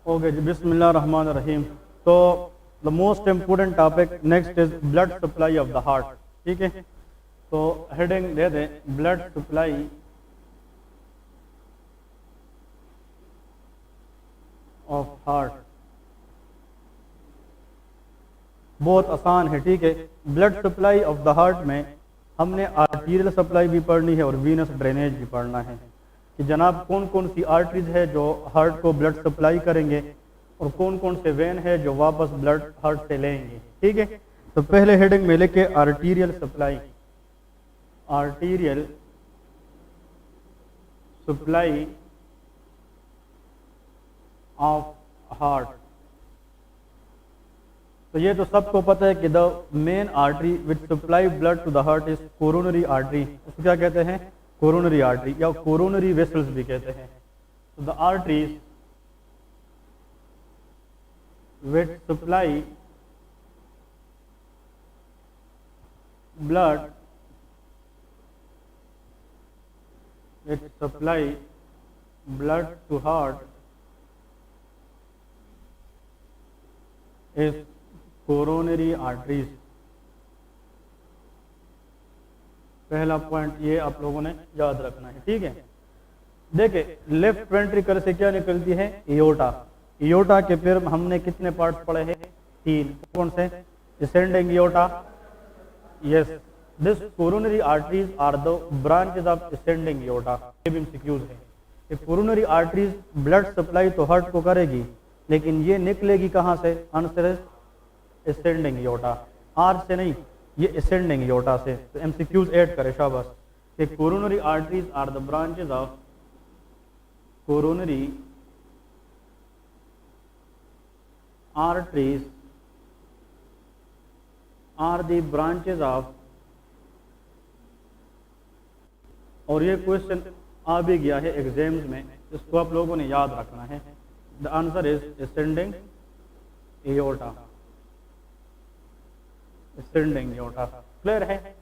Okay जी, बिस्मिल्लाह रहमान रहीम। तो the most important topic next is blood supply of the heart. ठीक है, तो हेडिंग दे दें ब्लड सप्लाई ऑफ हार्ट। बहुत आसान है। ठीक है, blood supply of the heart में हमने आर्टीरियल सप्लाई भी पढ़नी है और वीनस ड्रेनेज भी पढ़ना है कि जनाब कौन कौन सी आर्टरीज है जो हार्ट को ब्लड सप्लाई करेंगे और कौन कौन से वेन है जो वापस ब्लड हार्ट से लेंगे। ठीक है, तो पहले हेडिंग में लेके arterial supply. Arterial supply of heart. तो ये तो सबको पता है कि the main artery which supply blood to the heart is coronary artery. उसको क्या कहते हैं? कोरोनरी आर्टरी या कोरोनरी वेसल्स भी कहते हैं। तो the arteries which supply blood to heart is coronary arteries. पहला पॉइंट ये आप लोगों ने याद रखना है। ठीक है, देखिए लेफ्ट वेंट्रिकल से क्या निकलती है? एओर्टा। एओर्टा के फिर हमने कितने पार्ट पढ़े हैं? 3। कौन से? Descending aorta. Yes, this coronary arteries are the branches of descending aorta. ये भी एमसीक्यूज है कि कोरोनरी आर्टरीज ब्लड सप्लाई तो हार्ट को करेगी, लेकिन ये निकलेगी कहाँ से? Answer is ascending aorta. आर से नहीं, ये असेंडिंग एओर्टा से। तो एमसीक्यूज ऐड करें शाबाश कि coronary arteries are the branches of coronary arteries are the branches of, और ये क्वेश्चन आ भी गया है एग्जाम्स में, इसको आप लोगों ने याद रखना है। The answer is ascending aorta. Ascending aorta clear है।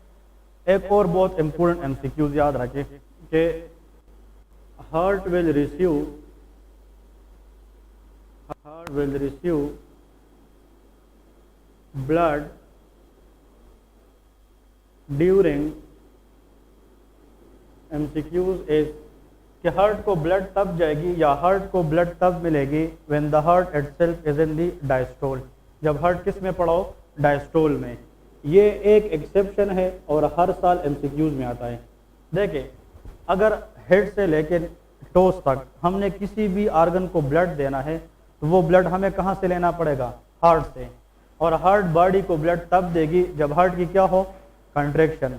एक और बहुत इंपॉर्टेंट एमसीक्यूज याद रखें कि heart will receive blood during MCQs is कि हार्ट को ब्लड तब जाएगी या हार्ट को ब्लड तब मिलेगी when the heart itself is in the diastole। जब हार्ट किस में पड़ा हो? डायस्टोल में। ये एक एक्सेप्शन है और हर साल MCQs में आता है। देखिए अगर हेड से लेकर टोस तक हमने किसी भी आर्गन को ब्लड देना है तो वो ब्लड हमें कहाँ से लेना पड़ेगा? हार्ट से। और हार्ट बॉडी को ब्लड तब देगी जब हार्ट की क्या हो? कंट्रैक्शन।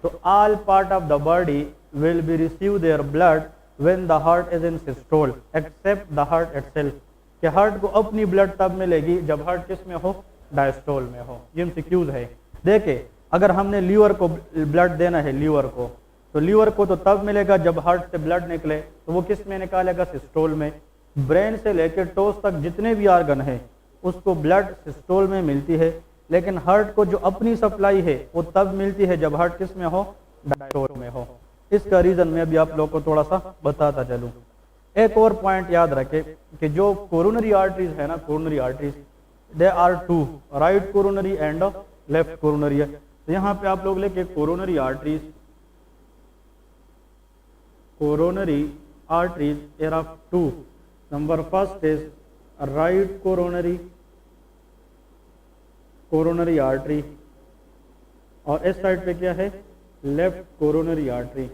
तो all part of the body will be receive their blood when the heart is in systole except the heart itself. कि हार्ट को अपनी ब्लड तब मिलेगी जब हार्ट किस में हो? डायस्टोल में हो। ये एमसीक्यूज है। देखिए अगर हमने लीवर को ब्लड देना है, लीवर को, तो लीवर को तो तब मिलेगा जब हार्ट से ब्लड निकले, तो वो किस में निकालेगा? सिस्टोल में। ब्रेन से लेकर टोस तक जितने भी आर्गन है उसको ब्लड सिस्टोल में मिलती है, लेकिन हार्ट को जो अपनी सप्लाई है वो तब मिलती है जब हार्ट किस में हो? डायस्टोल में हो। इसका रीजन मैं भी आप लोग को थोड़ा सा बताता चलूं। एक और पॉइंट याद रखें कि जो कोरोनरी आर्टरीज है ना, coronary arteries they are 2, right coronary and left coronary. तो यहाँ पे आप लोग लेके coronary arteries are of 2। Number first is right coronary artery और इस साइड पे क्या है? Left coronary artery.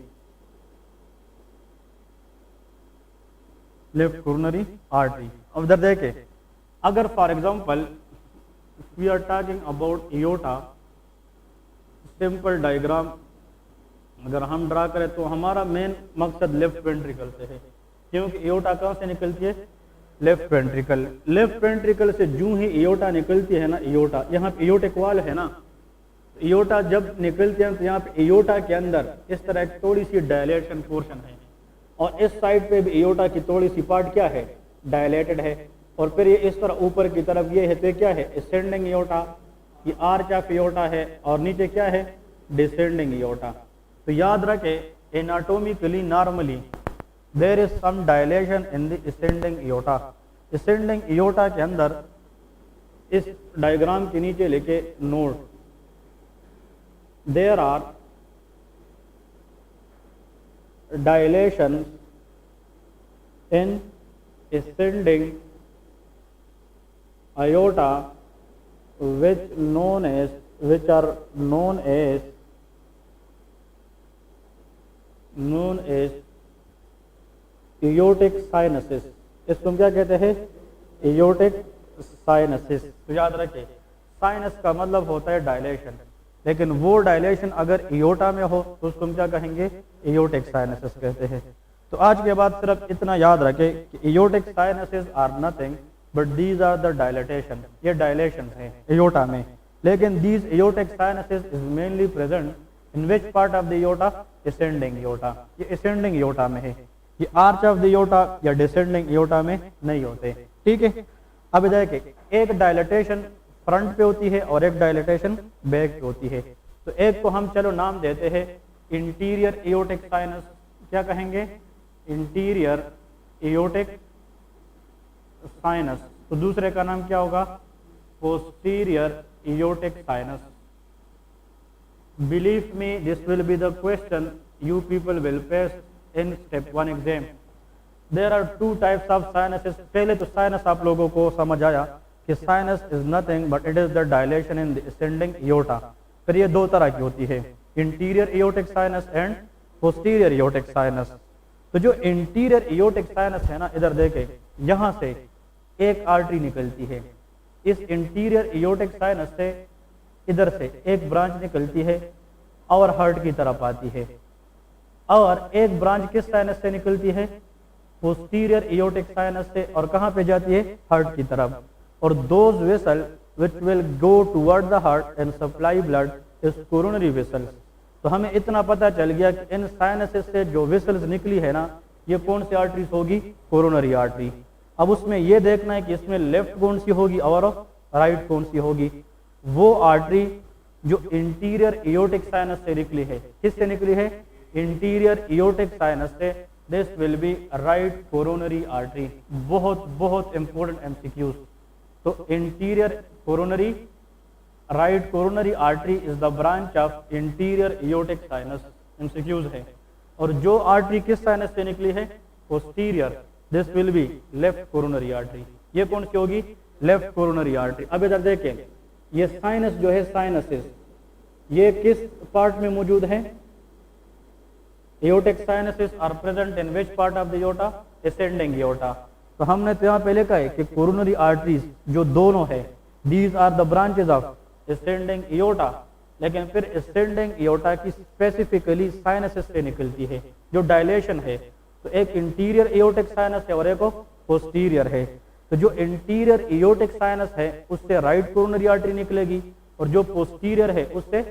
Left coronary artery. अब इधर देखे, अगर for example we are talking about aorta, simple diagram अगर हम ड्रा करें तो हमारा मेन मकसद लेफ्ट वेंट्रिकल से है, क्योंकि एओर्टा कहाँ से निकलती है? Left ventricle. लेफ्ट वेंट्रिकल से जूं ही एओर्टा निकलती है ना, एओर्टा यहाँ पे एओर्टिक वाल है ना, एओर्टा जब निकलती है तो यहाँ पे एओर्टा के अंदर इस तरह एक थोड़ी सी डायलेशन पोर्शन है और इस साइड पे भी एओर्टा की थोड़ी सी पार्ट क्या है? डायलेटेड है। और फिर ये इस तरह ऊपर की तरफ ये है तो क्या है? Ascending aorta. ये आर्च ऑफ एओर्टा है और नीचे क्या है? Descending aorta. तो याद रखे anatomically normally there is some dilation in the ascending aorta, ascending aorta के अंदर इस डायग्राम के नीचे लिखे note, there are dilation in ascending aorta which are known as aortic sinuses। इसको हम क्या कहते हैं? aortic sinuses। तो याद रखिए, साइनस का मतलब होता है डायलेशन, लेकिन वो डायलेशन अगर एयोर्टा में हो तो उसको हम क्या कहेंगे? एयोर्टिक साइनसेस कहते हैं। तो आज के बाद सिर्फ इतना याद रखें कि aortic sinuses are nothing but these are the dilatation. ये डायलेशन है एयोर्टा में, लेकिन these aortic sinuses is mainly present in which part of the aorta? Ascending aorta. ये असेंडिंग एयोर्टा में है, ये आर्च ऑफ द एयोर्टा या डिसेंडिंग एयोर्टा में नहीं होते। ठीक है, अब देखिए, एक डायलेटेशन फ्रंट पे होती है और एक डायलेटेशन बैक पे होती है। तो एक को हम चलो नाम देते हैं इंटीरियर एयोर्टिक साइनस। क्या कहेंगे? Interior aortic sinus. तो दूसरे का नाम क्या होगा? Posterior aortic sinus. Believe me, this will be the question you people will face in step 1 exam. There are two types of sinuses. पहले तो साइनस आप लोगों को समझ आया कि sinus is nothing but it is the dilation in the ascending aorta. फिर ये दो तरह की होती है, interior aortic sinus and posterior aortic sinus. तो जो इंटीरियर एयोर्टिक साइनस है ना, इधर देखे, यहाँ से एक आर्टरी निकलती है। इस इंटीरियर एयोर्टिक साइनस से इधर से एक ब्रांच निकलती है और हार्ट की तरफ आती है, और एक ब्रांच किस साइनस से निकलती है? पोस्टीरियर एयोर्टिक साइनस से, और कहाँ पे जाती है? हार्ट की तरफ। और those vessel which will go toward the heart and supply blood is coronary vessels. तो हमें इतना पता चल गया कि इन साइनसेस से जो वेसल्स निकली है ना, ये कौन सी आर्टरीज होगी? Coronary artery. अब उसमें ये देखना है कि इसमें लेफ्ट कौन सी होगी और राइट कौन सी होगी। वो आर्टरी जो इंटीरियर एयोर्टिक साइनस से निकली है, किससे निकली है? इंटीरियर एयोर्टिक साइनस से। This will be right coronary artery. बहुत बहुत इंपॉर्टेंट एमसीक्यूज। तो interior coronary, right coronary artery is the branch of interior aortic sinus. MCQs है। और जो आर्टरी किस साइनस से निकली है? Posterior. This will be left coronary artery. ये कौन सी होगी? Left coronary artery. अब इधर देखें, ये साइनस जो है, साइनसेस, ये किस पार्ट में मौजूद है? Aortic sinuses are present in which part of the aorta? Ascending aorta. तो हमने तो यहाँ पे लिखा है कि कोरोनरी आर्टरीज जो दोनों है, these are the branches of ascending aorta. लेकिन फिर असेंडिंग एयोर्टा की स्पेसिफिकली साइनसेस से निकलती है जो डायलेशन है। तो एक इंटीरियर एयोर्टिक साइनस है और एक पोस्टीरियर है। तो जो इंटीरियर एयोर्टिक साइनस है उससे राइट कोरोनरी आर्टरी निकलेगी, और जो पोस्टीरियर है उससे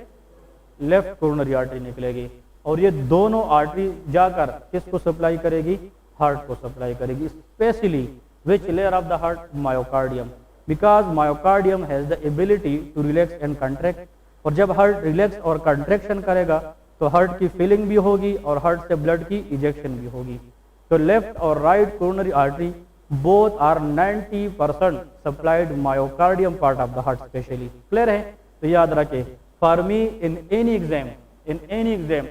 लेफ्ट कोरोनरी आर्टरी निकलेगी। और ये दोनों आर्टरी जाकर किसको सप्लाई करेगी? हार्ट को सप्लाई करेगी। Specially which layer of the heart? Myocardium, because myocardium has the ability to relax and contract. और जब हार्ट रिलैक्स और कंट्रैक्शन करेगा तो हार्ट की फिलिंग भी होगी और हार्ट से ब्लड की इजेक्शन भी होगी। तो लेफ्ट और right coronary artery both are 90% supplied myocardium part of the heart specially. Clear है? तो याद रखें, for me in any exam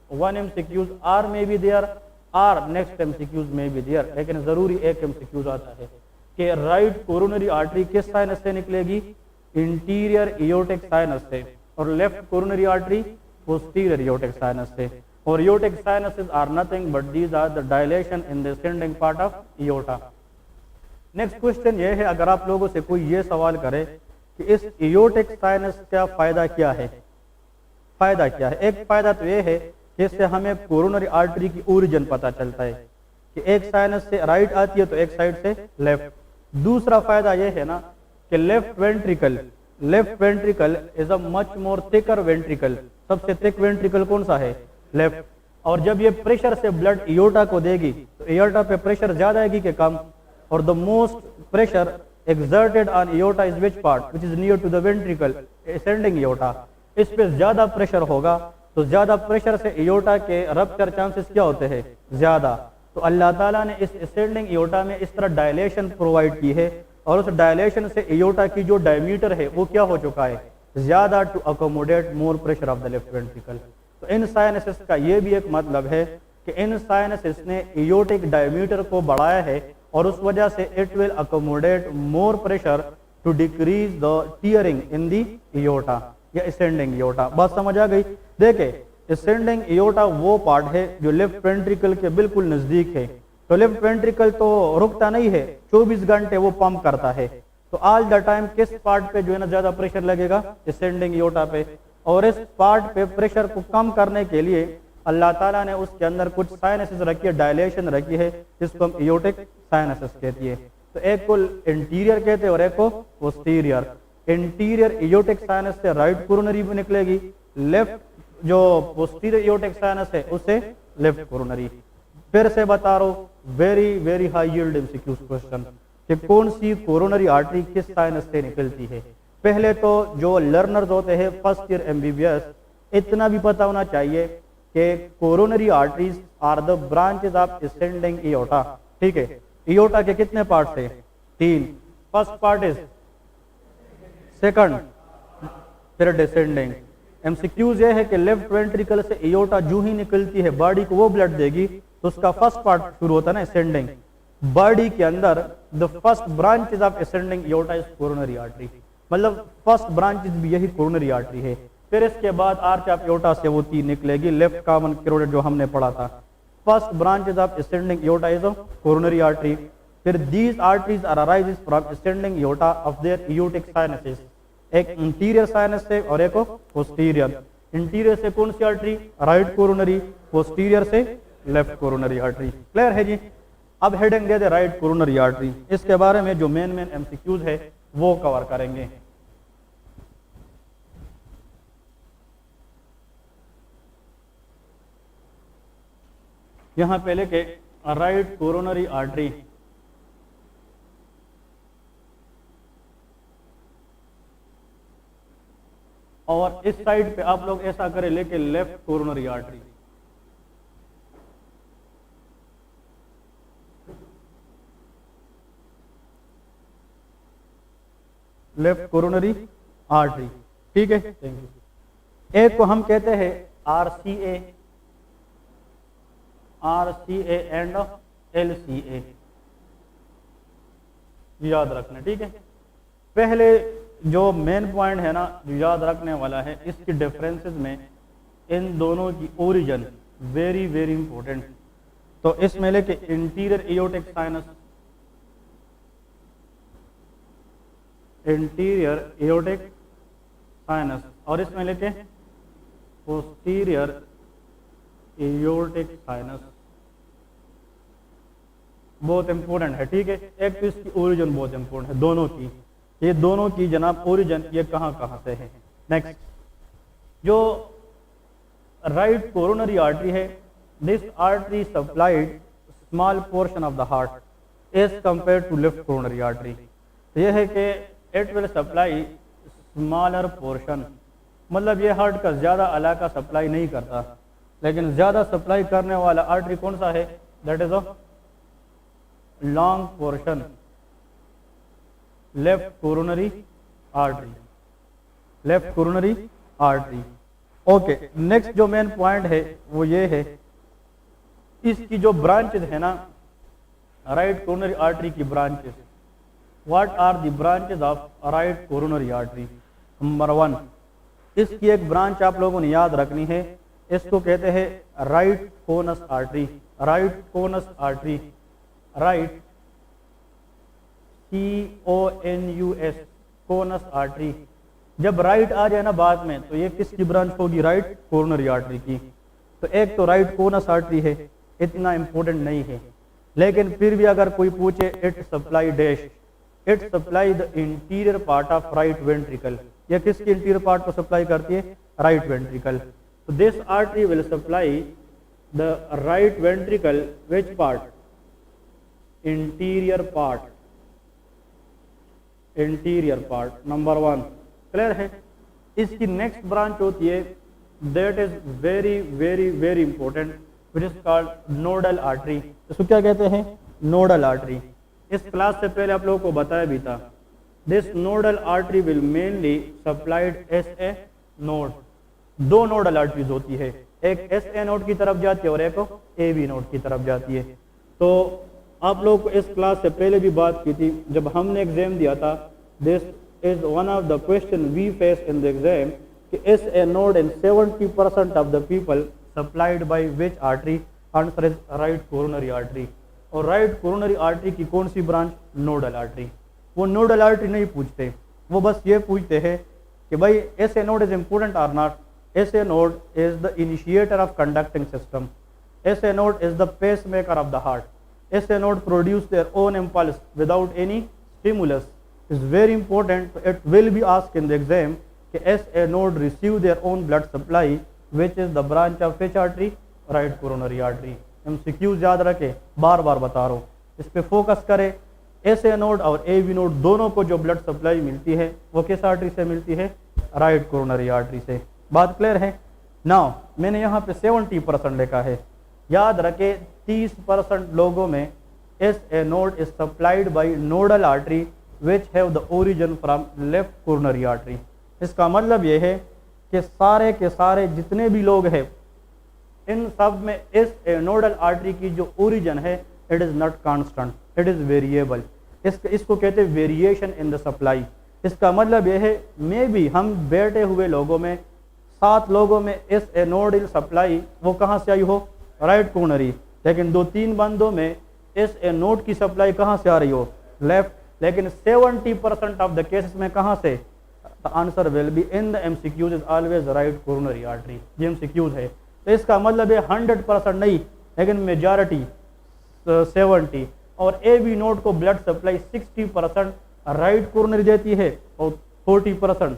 one MCQs are may be there, are next MCQs may be there, लेकिन जरूरी एक MCQs आता है कि राइट कोरोनरी आर्टरी किस साइनस से निकलेगी? इंटीरियर एयोर्टिक साइनस से, और left coronary artery posterior aortic sinus से। और aortic sinuses are nothing but these are the dilation in the ascending part of aorta. Next question ये है, अगर आप लोगों से कोई ये सवाल करे कि इस एयोर्टिक साइनस का फायदा क्या है? फायदा क्या है? एक फायदा तो ये है कि इससे हमें कोरोनरी आर्टरी की ओरिजिन पता चलता है कि एक साइनस से राइट आती है तो एक साइड से लेफ्ट। दूसरा फायदा यह है ना कि left ventricle is a much more thicker ventricle. सबसे थिक वेंट्रिकल कौन सा है? लेफ्ट। और जब ये प्रेशर से ब्लड एयोर्टा को देगी तो एयोर्टा पे प्रेशर ज्यादा आएगी कि कम? और the most pressure exerted on aorta is which part? Which is near to the ventricle, ascending aorta. इस पे ज्यादा प्रेशर होगा, तो ज्यादा प्रेशर से एयोर्टा के रप्चर चांसेस क्या होते हैं? ज्यादा। तो अल्लाह ताला ने इस असेंडिंग एयोर्टा में इस तरह डायलेशन प्रोवाइड की है और उस डायलेशन से एयोर्टा की जो डायमीटर है वो क्या हो चुका है, ज़्यादा, to accommodate more pressure of the left ventricle. तो इन साइनसिस का ये भी एक मतलब है कि इन साइनसिस ने एयोर्टिक डायमीटर को बढ़ाया है और उस वजह से it will accommodate more pressure to decrease the tearing in the aorta या असेंडिंग एयोर्टा। बात समझ आ गई? देखे, असेंडिंग एयोर्टा वो पार्ट है जो लेफ्ट वेंट्रिकल के बिल्कुल नजदीक है। तो लेफ्ट वेंट्रिकल तो रुकता नहीं है, 24 घंटे वो पंप करता है। तो ऑल द टाइम किस पार्ट पे जो है ना ज्यादा प्रेशर लगेगा, असेंडिंग एयोर्टा पे। और इस पार्ट पे प्रेशर को कम करने के लिए अल्लाह ताला ने उसके अंदर कुछ साइनसेस रखी है, डायलेशन रखी है, जिसको हम एयोर्टिक साइनसेस कहती है। तो एक को इंटीरियर कहते हैं और एक को पोस्टीरियर। इंटीरियर एयोर्टिक साइनस से राइट कोरोनरी भी निकलेगी, लेफ्ट जो पोस्टीरियर एयोर्टिक साइनस है उससे लेफ्ट कोरोनरी। फिर से बता रहा हूं, very very high yield MCQ question कि कौन सी कोरोनरी आर्टरी किस साइनस से निकलती है। पहले तो जो लर्नर्स होते हैं फर्स्ट ईयर एमबीबीएस, इतना भी पता होना चाहिए कि coronary arteries are the branches of ascending aorta. ठीक है, एयोर्टा के कितने पार्ट्स हैं? 3। फर्स्ट पार्ट इज सेकंड, फिर डिसेंडिंग। एमसीक्यूज ये है कि लेफ्ट वेंट्रिकल से एयोर्टा जो ही निकलती है बॉडी को वो ब्लड देगी, तो उसका फर्स्ट पार्ट शुरू होता है ना असेंडिंग। बॉडी के अंदर the first branches of ascending aorta is coronary artery, मतलब फर्स्ट ब्रांचेस भी यही कोरोनरी आर्टरी है। फिर इसके बाद आर्च ऑफ एयोर्टा से वो 3 निकलेगी, लेफ्ट कॉमन कैरोटिड जो हमने पढ़ा था। First branches of ascending aorta is coronary artery. फिर these arteries are arises from ascending aorta of their aortic sinuses, एक इंटीरियर साइनस से और एक पोस्टीरियर। इंटीरियर से कौन सी आर्टरी? Right coronary. पोस्टीरियर से लेफ्ट कोरोनरी आर्टरी। क्लियर है जी? अब हेडिंग दे दे राइट कोरोनरी आर्टरी। इसके बारे में जो मेन एमसीक्यूज है वो कवर करेंगे। यहां पे लेके राइट कोरोनरी आर्टरी, और इस साइड पे आप लोग ऐसा करें लेके left coronary artery. Left coronary artery, ठीक है। Thank you. एक को हम कहते हैं आरसीए, आरसीए एंड एलसीए, याद रखना, ठीक है। पहले जो मेन पॉइंट है ना जो याद रखने वाला है, इसकी डिफरेंसेस में इन दोनों की ओरिजिन वेरी वेरी इंपॉर्टेंट। तो इसमें लेके interior aortic sinus, interior aortic sinus, और इसमें लेके पोस्टीरियर एयोर्टिक साइनस, बहुत इंपॉर्टेंट है, ठीक है। एक तो इसकी ओरिजिन बहुत इंपॉर्टेंट है दोनों की, ये दोनों की जनाब ओरिजिन ये कहां कहां से है। नेक्स्ट, जो राइट कोरोनरी आर्टरी है, this artery supplied small portion of the heart as compare to left coronary artery. तो यह है कि it will supply smaller portion, मतलब ये हार्ट का ज्यादा इलाका सप्लाई नहीं करता, लेकिन ज्यादा सप्लाई करने वाला आर्टरी कौन सा है? That is a long portion, left coronary artery, left coronary artery. Okay, next जो मेन पॉइंट है वो ये है, इसकी जो ब्रांचेस है ना राइट कोरोनरी आर्टरी की branches, what are the branches of right coronary artery? Number 1, इसकी एक ब्रांच आप लोगों ने याद रखनी है, इसको कहते हैं right conus artery, right conus artery, right CONUS, conus artery. जब राइट आ जाए ना बाद में तो ये किसकी ब्रांच होगी? राइट कोरोनरी आर्टरी की। तो एक तो राइट कोनस आर्टरी है, इतना इंपॉर्टेंट नहीं है, लेकिन फिर भी अगर कोई पूछे it supply dash, it supply the interior part of right ventricle, ये किसकी इंटीरियर पार्ट को सप्लाई करती है? Right ventricle. तो this artery will supply the right ventricle which part? Interior part, interior part, number 1। Clear है? इसकी next branch होती है, that is very very very important, which is called nodal artery. इसको क्या कहते हैं? Nodal artery. इस क्लास से पहले आप लोगों को बताया भी था, this nodal artery will mainly supplied S A node. दो नोडल आर्टरीज होती है, एक एस ए नोड की तरफ जाती है और एक ए बी नोड की तरफ जाती है। तो आप लोग को इस क्लास से पहले भी बात की थी, जब हमने एग्जाम दिया था, this is one of the question we face in the exam कि S A node in 70% of the people supplied by which artery? Answer is right coronary artery. और राइट कोरोनरी आर्टरी की कौन सी branch? Nodal artery. वो nodal artery नहीं पूछते, वो बस ये पूछते हैं कि भाई S A node is important और not. SA node is the initiator of conducting system. SA node is the pacemaker of the heart. SA node produce their own impulse without any stimulus. It's very important. It will be asked in the exam कि SA node receive their own blood supply, which is the branch of which artery? Right coronary artery. MCQs याद रखे, बार बार बता रहा हूँ, इस पे focus करें। SA node और AV node दोनों को जो ब्लड सप्लाई मिलती है वो किस आर्टरी से मिलती है? राइट कोरोनरी आर्टरी से। बात क्लियर है? नाउ मैंने यहाँ पे 70% लिखा है, याद रखे 30% लोगों में S A node is supplied by nodal artery which have the origin from left coronary artery. इसका मतलब ये है कि सारे के सारे जितने भी लोग हैं इन सब में एस ए नोडल आर्टरी की जो ओरिजिन है it is not constant, it is variable. इसको कहते हैं वेरिएशन इन द सप्लाई। इसका मतलब यह है मे भी हम बैठे हुए लोगों में 7 लोगों में एस ए नोडल सप्लाई वो कहाँ से आई हो? Right coronary. लेकिन 2-3 बंदों में एस ए नोड की सप्लाई कहाँ से आ रही हो? लेफ्ट। लेकिन 70% ऑफ द केसेस में कहाँ से? The answer will be in the MCQs is always right coronary artery. ये MCQs है, तो इसका मतलब है 100% नहीं, लेकिन मेजॉरिटी 70। और AV नोड को ब्लड सप्लाई 60% राइट कोरोनरी देती है और 40%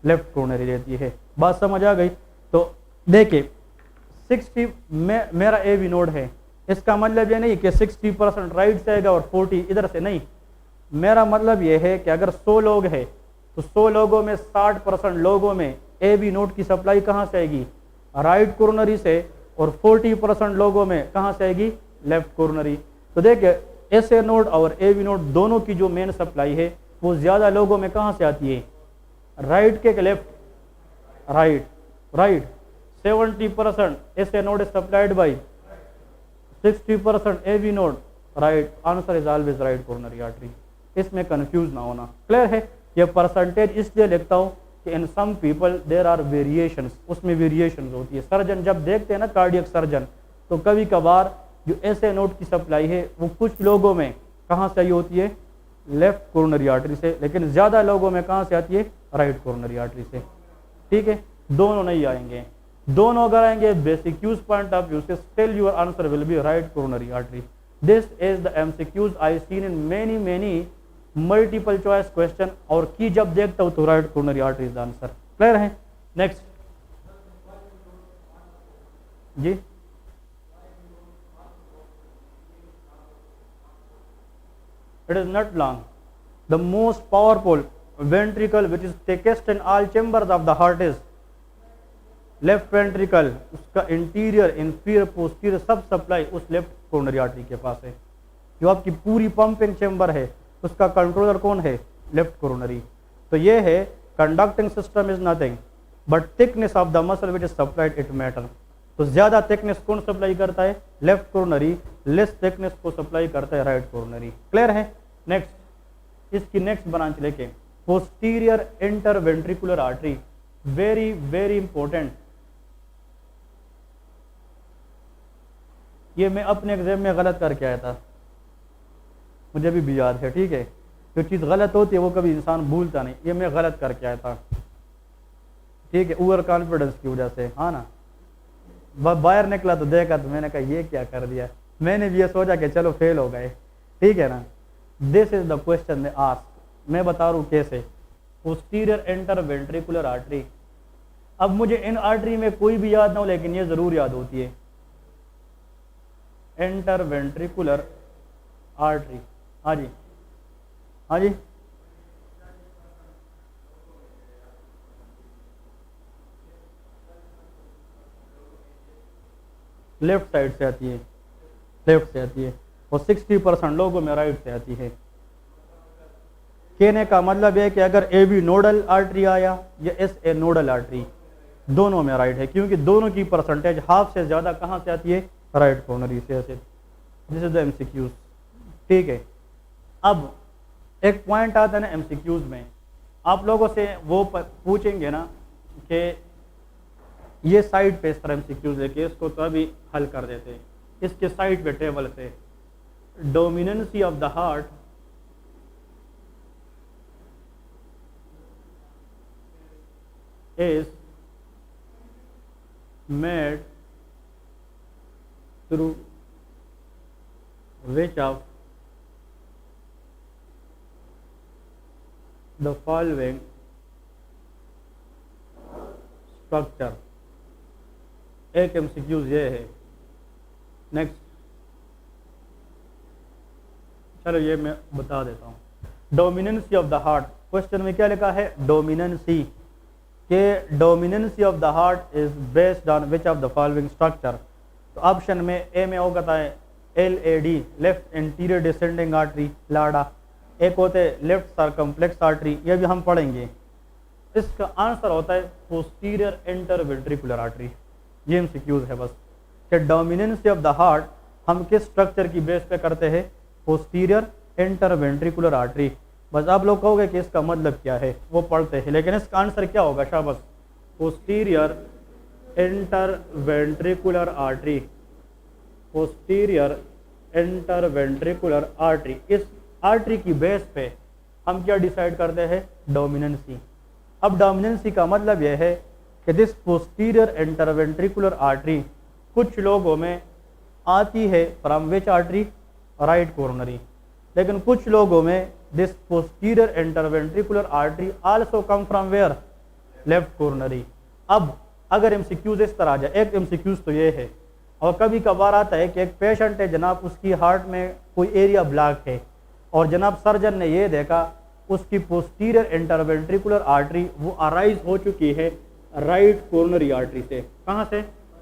लेफ्ट कोरोनरी देती है। बात समझ आ गई? तो देखिए 60 में मेरा AV नोड है, इसका मतलब ये नहीं कि 60% राइट से आएगा और 40 इधर से नहीं। मेरा मतलब ये है कि अगर 100 लोग हैं तो 100 लोगों में 60% लोगों में AV नोड की सप्लाई कहाँ से आएगी? राइट कोरोनरी से। और 40% लोगों में कहाँ से आएगी? Left coronary. तो देखिए SA नोड और AV नोड दोनों की जो मेन सप्लाई है वो ज़्यादा लोगों में कहाँ से आती है? राइट के left? Right. Right 70% SA node is supplied by 60% AV node. Right. Answer is always right coronary artery. इसमें कंफ्यूज ना होना। क्लियर है? ये परसेंटेज इसलिए लिखता हूँ कि in some people there are variations, उसमें वेरिएशंस होती है। सर्जन जब देखते हैं ना, कार्डियक सर्जन, तो कभी कभार जो SA नोड की सप्लाई है वो कुछ लोगों में कहाँ से आई होती है? लेफ्ट कोरोनरी आर्टरी से, लेकिन ज़्यादा लोगों में कहाँ से आती है? राइट कोरोनरी आर्टरी से। ठीक है, दोनों नहीं आएंगे। दोनों अगर आएंगे basic use point of view से, still your answer will be right coronary artery. This is the MCQs I seen in many multiple choice question, और की जब देखता हूँ तो right coronary artery is the answer. Clear है? Next जी, it is not long. The most powerful ventricle which is thickest in all chambers of the heart is left ventricle. उसका interior, inferior, posterior सब supply उस left coronary artery के पास है। जो आपकी पूरी पंपिंग चेंबर है उसका कंट्रोलर कौन है? Left coronary. तो ये है conducting system is nothing but thickness of the muscle which is supplied it matter. तो ज्यादा थिकनेस कौन सप्लाई करता है? Left coronary. लेस थिकनेस को सप्लाई करता है राइट कोरोनरी। क्लियर है? नेक्स्ट, इसकी नेक्स्ट ब्रांच लेके posterior interventricular artery, very very important. ये मैं अपने एग्जाम में गलत करके आया था, मुझे भी याद है। ठीक है, जो चीज़ गलत होती है वो कभी इंसान भूलता नहीं। ये मैं गलत करके आया था, ठीक है, ओवर कॉन्फिडेंस की वजह से। हाँ ना, बाहर निकला तो देखा तो मैंने कहा ये क्या कर दिया। मैंने भी ये सोचा कि चलो फेल हो गए। ठीक है ना? दिस इज द क्वेश्चन में आस्क, मैं बता रहा हूँ कैसे। Posterior interventricular artery. अब मुझे इन आर्टरी में कोई भी याद ना हो, लेकिन ये जरूर याद होती है, इंटरवेंट्रिकुलर आर्टरी। हाँ जी, हाँ जी, लेफ्ट साइड से आती है, लेफ्ट से आती है, और 60% लोगों में राइट से आती है। कहने का मतलब है कि अगर ए बी नोडल आर्टरी आया या एस ए नोडल आर्टरी, दोनों में राइट है, क्योंकि दोनों की परसेंटेज हाफ से ज़्यादा कहाँ से आती है, राइट कॉर्नरी से। ऐसे दिस इज द एमसीक्यूज। ठीक है, अब एक पॉइंट आता है ना एमसीक्यूज में, आप लोगों से वो पूछेंगे ना कि ये साइड पे इस तरह एमसीक्यूज लेके इसको तो अभी हल कर देते हैं। इसके साइड पे टेबल से dominancy of the heart is made through which of the following structure। एक एमसीक्यूज ये है। नेक्स्ट, चलो ये मैं बता देता हूँ। Dominancy of the heart, question में क्या लिखा है, डोमिनेंसी के dominancy of the heart is based on which of the following structure. तो ऑप्शन में ए में होगा है LAD left anterior descending artery लाडा, एक होते हैं लेफ्ट सर्कम्फ्लेक्स आर्टरी, ये भी हम पढ़ेंगे। इसका आंसर होता है पोस्टीरियर इंटरवेंट्रिकुलर आर्टरी। ये एमसीक्यूज है बस कि डोमिनेंसी ऑफ द हार्ट हम किस स्ट्रक्चर की बेस पे करते हैं, पोस्टीरियर इंटरवेंट्रिकुलर आर्टरी। बस आप लोग कहोगे कि इसका मतलब क्या है, वो पढ़ते हैं, लेकिन इसका आंसर क्या होगा, शाबाश, posterior interventricular artery, posterior interventricular artery. इस आर्टरी की बेस पे हम क्या डिसाइड करते हैं, डोमिनेंसी। अब डोमिनेंसी का मतलब यह है कि दिस पोस्टीरियर इंटरवेंट्रिकुलर आर्टरी कुछ लोगों में आती है from which artery, right coronary, लेकिन कुछ लोगों में this posterior interventricular artery also come from where, left coronary. अब अगर एमसीक्यूज इस तरह आ जाए, एक एमसीक्यूज तो ये है, और कभी कभार आता है कि एक पेशेंट है जनाब, उसकी हार्ट में कोई एरिया ब्लॉक है और जनाब सर्जन ने ये देखा उसकी पोस्टीरियर इंटरवेंट्रिकुलर आर्टरी वो अराइज हो चुकी है राइट कोरोनरी आर्टरी से। कहाँ से,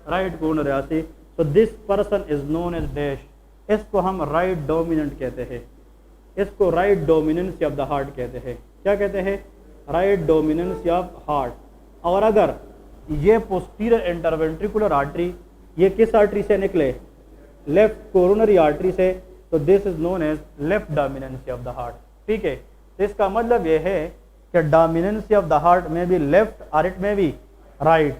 राइट कोरोनरी आर्टरी। तो this person is known as dash, इसको हम राइट डोमिनेंट कहते हैं, इसको right dominancy of the heart कहते हैं। क्या कहते हैं, राइट डोमिनेंसी ऑफ हार्ट। और अगर ये पोस्टीरियर इंटरवेंट्रिकुलर आर्टरी ये किस आर्टरी से निकले, लेफ्ट कोरोनरी आर्टरी से, तो this is known as left dominancy of the heart. ठीक है, तो इसका मतलब यह है कि डोमिनेंसी ऑफ द हार्ट में भी लेफ्ट और इट में भी right,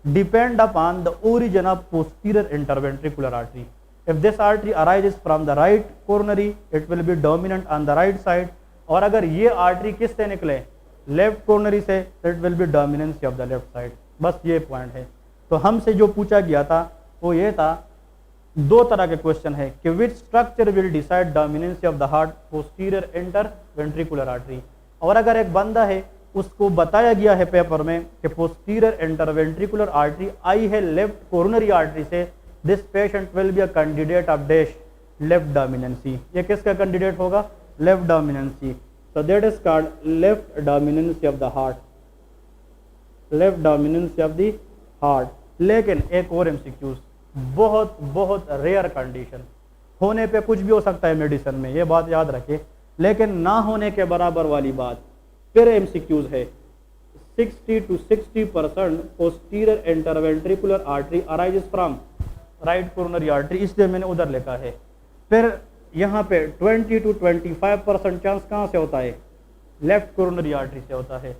depend upon the origin of posterior interventricular artery. If this artery arises from the right coronary, it will be dominant on the right side. और अगर ये artery किस से निकले, लेफ्ट कोरोनरी से, तो it will be dominancy of the left side। बस ये पॉइंट है। तो हमसे जो पूछा गया था वो ये था, दो तरह के क्वेश्चन है कि which structure will decide dominancy of the heart, posterior interventricular artery. और अगर एक बंदा है उसको बताया गया है पेपर में कि पोस्टीरियर इंटरवेंट्रिकुलर आर्टरी आई है लेफ्ट कोरोनरी आर्टरी से, this patient will be a candidate of dash, left dominancy. ये किसका कैंडिडेट होगा, left dominancy. So that is called left dominancy of the heart, left dominancy of the heart. लेकिन एक और MCQs, बहुत बहुत rare condition, होने पे कुछ भी हो सकता है मेडिसिन में, ये बात याद रखें, लेकिन ना होने के बराबर वाली बात फिर एमसीक्यूज है। 60 to 60% posterior interventricular artery arises from right coronary artery, इसलिए मैंने उधर लिखा है। फिर यहाँ पे 20 to 25% चांस कहाँ से होता है, लेफ्ट कोरोनरी आर्टरी से होता है।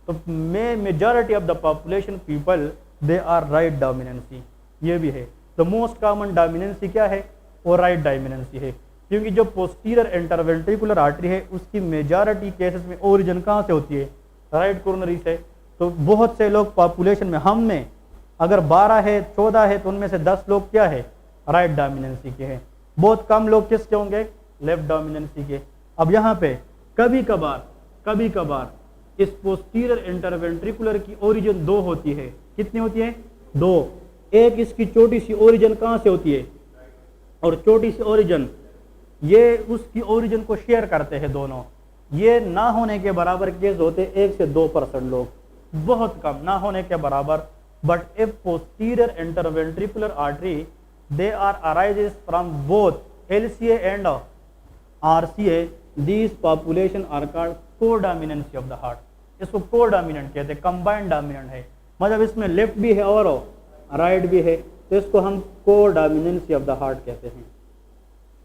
तो majority of the population people they are right dominancy, ये भी है। द मोस्ट कॉमन डोमिनेंसी क्या है, वो राइट डोमिनेंसी है, क्योंकि जो पोस्टीरियर इंटरवेंट्रिकुलर आर्टरी है उसकी मेजॉरिटी केसेस में ओरिजिन कहाँ से होती है, राइट कोरोनरी से। तो बहुत से लोग पॉपुलेशन में, हम में अगर 12 है 14 है तो उनमें से 10 लोग क्या है, राइट डोमिनेंसी के हैं, बहुत कम लोग किसके होंगे, लेफ्ट डोमिनेंसी के। अब यहाँ पे कभी कभार इस पोस्टीरियर इंटरवेंट्रिकुलर की ओरिजिन 2 होती है। कितनी होती है, 2। एक इसकी छोटी सी ओरिजिन कहाँ से होती है, और छोटी सी ओरिजिन ये उसकी ओरिजिन को शेयर करते हैं दोनों। ये ना होने के बराबर केस होते 1 से 2% लोग, बहुत कम, ना होने के बराबर but if posterior interventricular artery, they are arises from both LCA and RCA, these population are called codominancy of the heart. इसको कोडोमिनेंट कहते हैं, कंबाइंड डोमिनेंट है, मतलब इसमें लेफ्ट भी है और राइट भी है, तो इसको हम कोडोमिनेंसी ऑफ द हार्ट कहते हैं।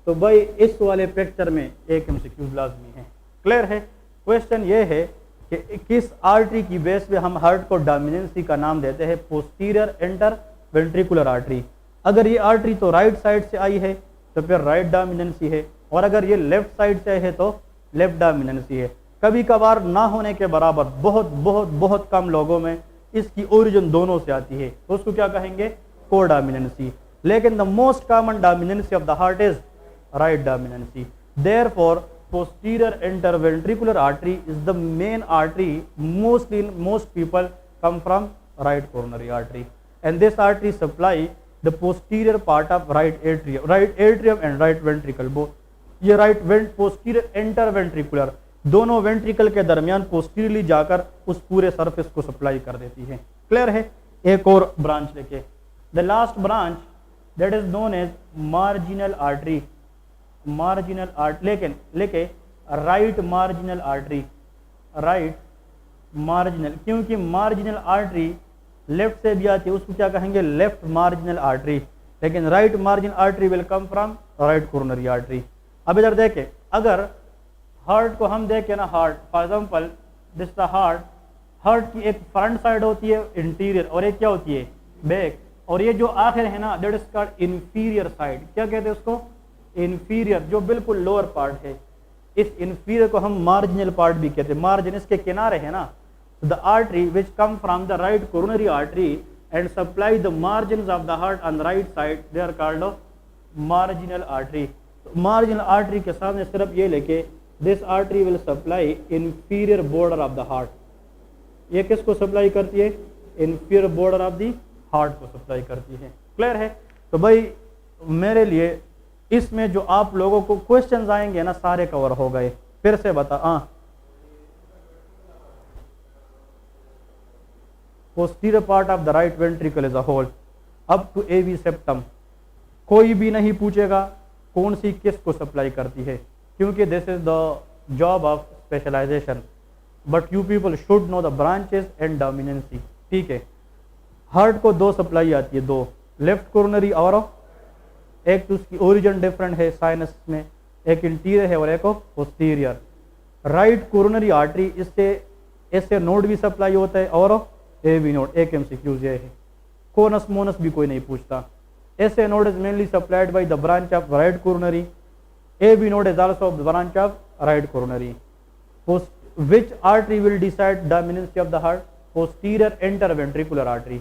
तो भाई इस वाले पिक्चर में एक एमसीक्यू लाजमी है। क्लियर है? क्वेश्चन ये है कि किस आर्टरी की बेस पे हम हार्ट को डोमिनेंसी का नाम देते हैं? Posterior interventricular artery. अगर ये आर्टरी तो राइट साइड से आई है तो फिर राइट डोमिनेंसी है, और अगर ये लेफ्ट साइड से है तो लेफ्ट डोमिनेंसी है। कभी कभार ना होने के बराबर बहुत बहुत बहुत कम लोगों में इसकी ओरिजिन दोनों से आती है, तो उसको क्या कहेंगे? कोडोमिनेंसी। लेकिन the most common dominancy of the heart is right dominancy. Therefore posterior interventricular artery is the main artery. Mostly most people come from right coronary artery, and this artery supply the posterior part of right atrium and right ventricle both. ये right posterior interventricular दोनों ventricle के दरमियान posteriorly जाकर उस पूरे surface को supply कर देती है। क्लियर है? एक और ब्रांच लेके, the last branch that is known as marginal artery. Marginal art लेके right marginal artery, right marginal, क्योंकि मार्जिनल आर्टरी लेफ्ट से भी आती है, उसको क्या कहेंगे? Left marginal artery. लेकिन right marginal artery will come from right coronary artery. अब इधर देखें, अगर हार्ट को हम देखें ना, heart for example this the heart, heart की एक फ्रंट साइड होती है इंटीरियर, और एक क्या होती है? बैक, और ये जो आखिर है ना that is called inferior side. क्या कहते हैं उसको? इंफीरियर, जो बिल्कुल लोअर पार्ट है। इस इंफीरियर को हम मार्जिनल पार्ट भी कहते हैं। मार्जिन इसके किनारे है ना, the artery which come from the right coronary artery and supply the margin of the heart on right side, they are called marginal artery. Marginal artery के सामने सिर्फ ये लेके this artery will supply inferior border of the heart. ये किसको सप्लाई करती है? Inferior border of the heart को सप्लाई करती है। क्लियर है? तो भाई मेरे लिए इसमें जो आप लोगों को क्वेश्चंस आएंगे ना सारे कवर हो गए। फिर से बता, posterior part of the right ventricle as a whole up to AV septum. कोई भी नहीं पूछेगा कौन सी किस को सप्लाई करती है, क्योंकि this is the job of specialization, but you people should know the branches and dominancy. ठीक है? हार्ट को दो सप्लाई आती है, दो, लेफ्ट कोरोनरी और एक तो उसकी ओरिजिन डिफरेंट है साइनस में, एक इंटीरियर है और एक पोस्टीरियर। राइट कोरोनरी आर्टरी इससे ऐसे नोड भी सप्लाई होता है और ए बी नोड। एक एमसीक्यूज ये है, कोनस मोनस भी कोई नहीं पूछता। SA node is mainly supplied by the branch of right coronary, A B node is also the branch of right coronary. Which artery will decide dominancy of the heart? Posterior interventricular artery,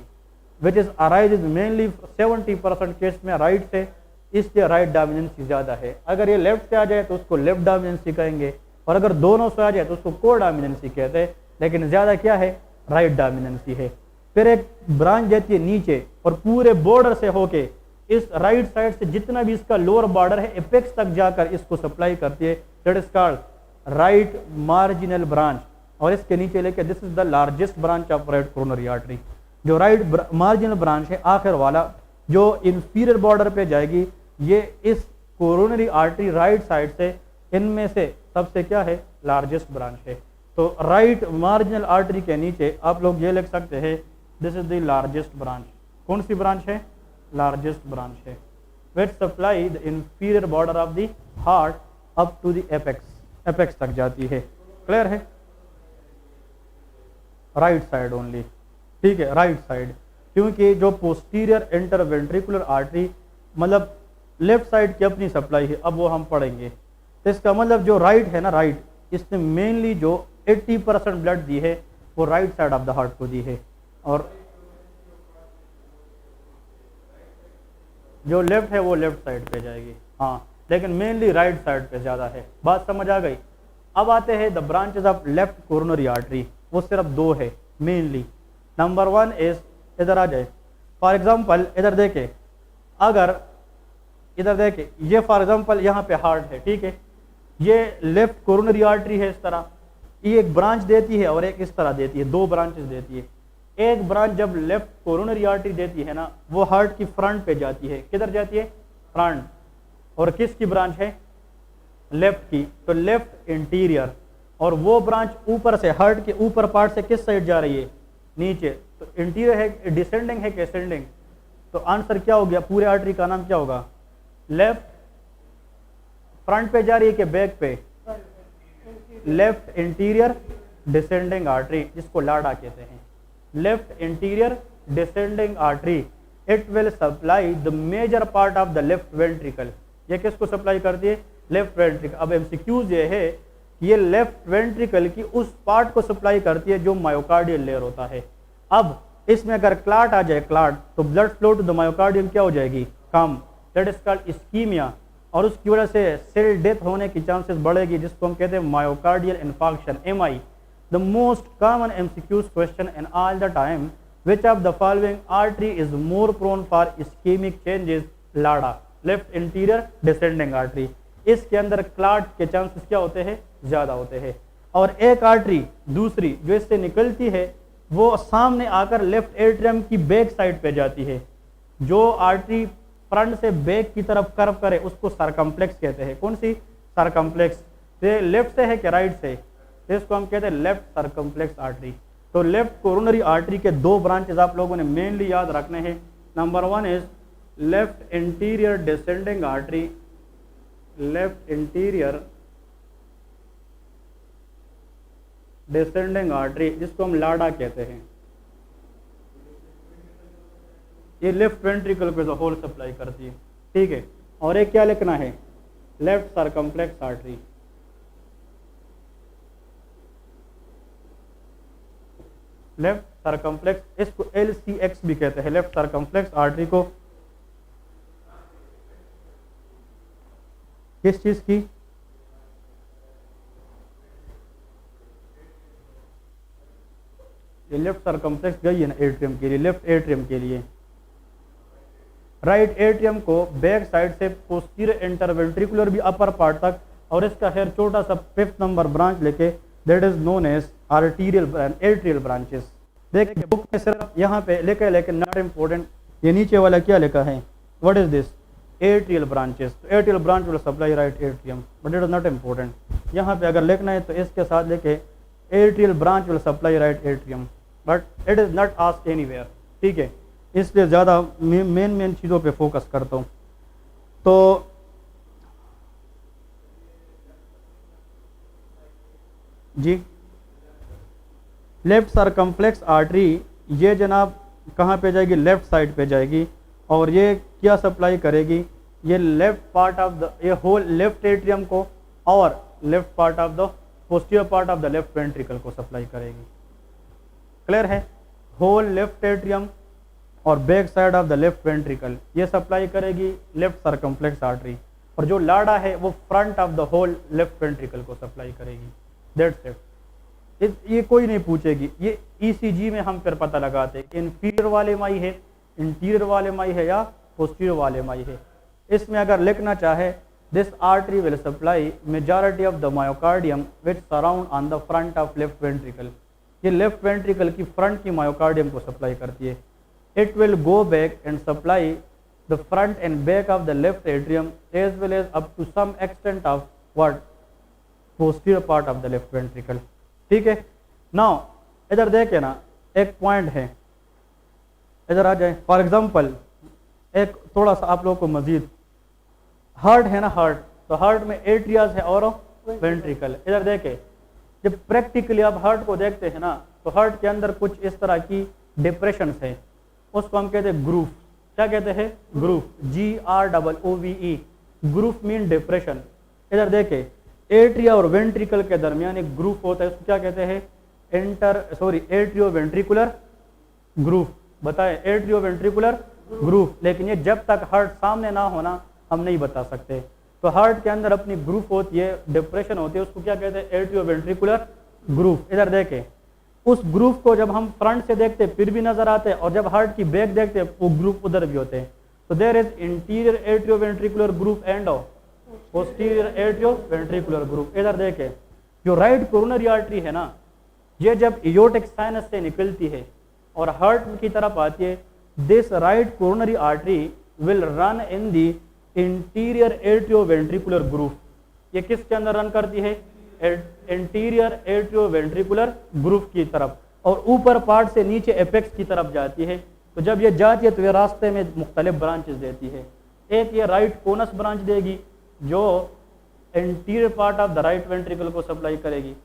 which is arises mainly 70% case में right से, इसलिए right dominancy ज्यादा है। अगर ये left से आ जाए तो उसको लेफ्ट डोमिनेंसी कहेंगे, और अगर दोनों से आ जाए तो उसको कोडोमिनेंसी कहते हैं, लेकिन ज्यादा क्या है? राइट डोमिनेंसी है। फिर एक ब्रांच जाती है नीचे और पूरे बॉर्डर से होके इस राइट साइड से जितना भी इसका लोअर बॉर्डर है एपेक्स तक जाकर इसको सप्लाई करती है, that is called right marginal branch. और इसके नीचे लेके this is the largest branch of right coronary artery. जो राइट मार्जिनल ब्रांच है आखिर वाला जो इंफीरियर बॉर्डर पे जाएगी, ये इस कोरोनरी आर्टरी राइट साइड से इनमें से सबसे क्या है? लार्जेस्ट ब्रांच है। तो राइट मार्जिनल आर्टरी के नीचे आप लोग ये लिख सकते हैं this is the largest branch. कौन सी ब्रांच है? लार्जेस्ट ब्रांच है। Which supply the inferior border of the heart up to the apex तक जाती है। क्लियर है? Right side only. ठीक है? राइट साइड, क्योंकि जो पोस्टीरियर इंटरवेंट्रिकुलर आर्टरी मतलब लेफ्ट साइड की अपनी सप्लाई है, अब वो हम पढ़ेंगे। तो इसका मतलब जो राइट है ना, राइट, इसने मेनली जो 80% ब्लड दी है वो right side of the heart को दी है, और जो लेफ्ट है वो लेफ्ट साइड पे जाएगी। हाँ, लेकिन मेनली राइट साइड पे ज़्यादा है। बात समझ आ गई? अब आते हैं the branches of left coronary artery. वो सिर्फ दो है मेनली। नंबर वन इज, इधर आ जाए, फॉर एग्जांपल इधर देखे, अगर इधर देखे ये फॉर एग्जांपल यहाँ पे हार्ट है, ठीक है, ये लेफ्ट कोरोनरी आर्टरी है, इस तरह ये एक ब्रांच देती है और एक इस तरह देती है, दो ब्रांचेस देती है। एक ब्रांच जब लेफ्ट कोरोनरी आर्टरी देती है ना, वो हार्ट की फ्रंट पे जाती है। किधर जाती है? फ्रंट। और किसकी ब्रांच है? लेफ्ट की, तो लेफ्ट इंटीरियर। और वो ब्रांच ऊपर से, हार्ट के ऊपर पार्ट से किस साइड जा रही है? नीचे। तो इंटीरियर है, डिसेंडिंग है कि असेंडिंग? तो आंसर क्या हो गया? पूरे आर्टरी का नाम क्या होगा? लेफ्ट। फ्रंट पे जा रही है कि बैक पे? लेफ्ट इंटीरियर डिसेंडिंग आर्टरी, जिसको लाडा कहते हैं। Left interior descending artery, it will supply the major part of the left ventricle. ये किसको सप्लाई करती है? Left ventricle. अब एमसीक्यूज ये है कि ये लेफ्ट वेंट्रिकल की उस पार्ट को सप्लाई करती है जो मायोकार्डियल लेयर होता है। अब इसमें अगर क्लाट आ जाए, क्लाट, तो blood flow to the myocardium क्या हो जाएगी? कम। That is called ischaemia. और उसकी वजह से सेल डेथ होने की चांसेस बढ़ेगी, जिसको हम कहते हैं myocardial infarction, MI. The most common MCQs question in all the time, which of the following artery is more prone for ischemic changes? LADA, left interior descending artery. इसके अंदर CLAT के चांसेस क्या होते हैं? ज्यादा होते हैं। और एक आर्टरी दूसरी जो इससे निकलती है, वो सामने आकर लेफ्ट एट्रियम की बैक साइड पे जाती है। जो आर्टरी फ्रंट से बैक की तरफ कर्व करे उसको सरकमफ्लेक्स कहते हैं। कौन सी? सरकमफ्लेक्स। लेफ्ट से है कि राइट से? इसको हम कहते हैं लेफ्ट सरकमफ्लेक्स आर्टरी। तो लेफ्ट कोरोनरी आर्टरी के दो ब्रांचेस आप लोगों ने मेनली याद रखने हैं। Number one is left interior descending artery, left interior descending artery, जिसको हम लाडा कहते हैं। ये लेफ्ट वेंट्रिकल को एज अ होल सप्लाई करती है, ठीक है। और एक क्या लिखना है? Left circumflex artery. Left circumflex, इसको LCX भी कहते हैं, लेफ्ट सरकमफ्लेक्स आर्टरी को। किस चीज की? ये लेफ्ट सरकमफ्लेक्स गई है ना एट्रियम के लिए, लेफ्ट एट्रियम के लिए। राइट एट्रियम को बैक साइड से पोस्टीरियर इंटरवेंट्रिकुलर भी अपर पार्ट तक, और इसका हेयर छोटा सा 5th नंबर ब्रांच लेके, that is known as arterial atrial branches. देखिए बुक में सिर्फ यहाँ पे लिखा है, लेकिन नॉट इम्पोर्टेंट। ये नीचे वाला क्या लिखा है? What is this? Atrial branches. तो atrial branch will supply right atrium, but it is not important. यहाँ पे अगर लिखना है तो इसके साथ लिखे atrial branch will supply right atrium, but it is not asked anywhere, ठीक है। इसलिए ज़्यादा मेन चीज़ों पे फोकस करता हूँ। तो जी, लेफ्ट सरकमफ्लेक्स आर्टरी ये जनाब कहाँ पे जाएगी? लेफ्ट साइड पे जाएगी। और ये क्या सप्लाई करेगी? ये लेफ्ट पार्ट ऑफ द, ये होल लेफ्ट एट्रियम को और left part of the posterior part of the left ventricle को सप्लाई करेगी। क्लियर है? होल लेफ्ट एट्रियम और back side of the left ventricle ये सप्लाई करेगी लेफ्ट सरकमफ्लेक्स आर्टरी। और जो लाडा है वो front of the whole left ventricle को सप्लाई करेगी। That's it. ये कोई नहीं पूछेगी। ये ECG में हम फिर पता लगाते हैं इंफीरियर वाले माई है, इंटीरियर वाले माई है या पोस्टीरियर वाले माई है। इसमें अगर लिखना चाहे, this artery will supply majority of the myocardium which surround on the front of left ventricle. ये लेफ्ट वेंट्रिकल की फ्रंट की मायोकार्डियम को सप्लाई करती है। It will go back and supply the front and back of the left atrium as well as up to some extent of what? Posterior part of the left ventricle, ठीक है। Now इधर देखे ना, एक point है, इधर आ जाए। For example एक थोड़ा सा आप लोगों को मजीद, हार्ट है ना, हार्ट, तो हार्ट में एट्रियाज है और वेंट्रिकल। इधर देखे, जब प्रैक्टिकली आप हार्ट को देखते हैं ना, तो हार्ट के अंदर कुछ इस तरह की डिप्रेशन है, उसको हम कहते हैं ग्रूव। क्या कहते हैं? Groove, GROOVE। Groove mean depression. इधर देखे, एट्रिया और वेंट्रिकल के दरमियान एक ग्रूव होता है, उसको क्या कहते हैं? Atrio ventricular groove. बताए, एट्रियो वेंट्रिकुलर ग्रूव। लेकिन ये जब तक हार्ट सामने ना होना हम नहीं बता सकते। तो हार्ट के अंदर अपनी ग्रूव होती है, डिप्रेशन होती है, उसको क्या कहते हैं? Atrio ventricular groove. इधर देखें, उस ग्रूव को जब हम फ्रंट से देखते हैं फिर भी नजर आते हैं, और जब हार्ट की बैक देखते हैं वो ग्रूव उधर भी होते हैं। तो there is interior atrio ventricular groove and posterior atrio ventricular groove. इधर देखें, जो राइट कोरोनरी आर्टरी है ना, ये जब इयोटिक साइनस से निकलती है और हार्ट की तरफ आती है, this right coronary artery will run in the interior atrioventricular group. ये किसके अंदर रन करती है? इंटीरियर एट्रियोवेंट्रिकुलर ग्रुप की तरफ, और ऊपर पार्ट से नीचे एपेक्स की तरफ जाती है। तो जब ये जाती है तो ये रास्ते में मुख्तलिफ ब्रांचेस देती है। एक ये राइट कोनस ब्रांच देगी जो interior part of the right ventricle को सप्लाई करेगी।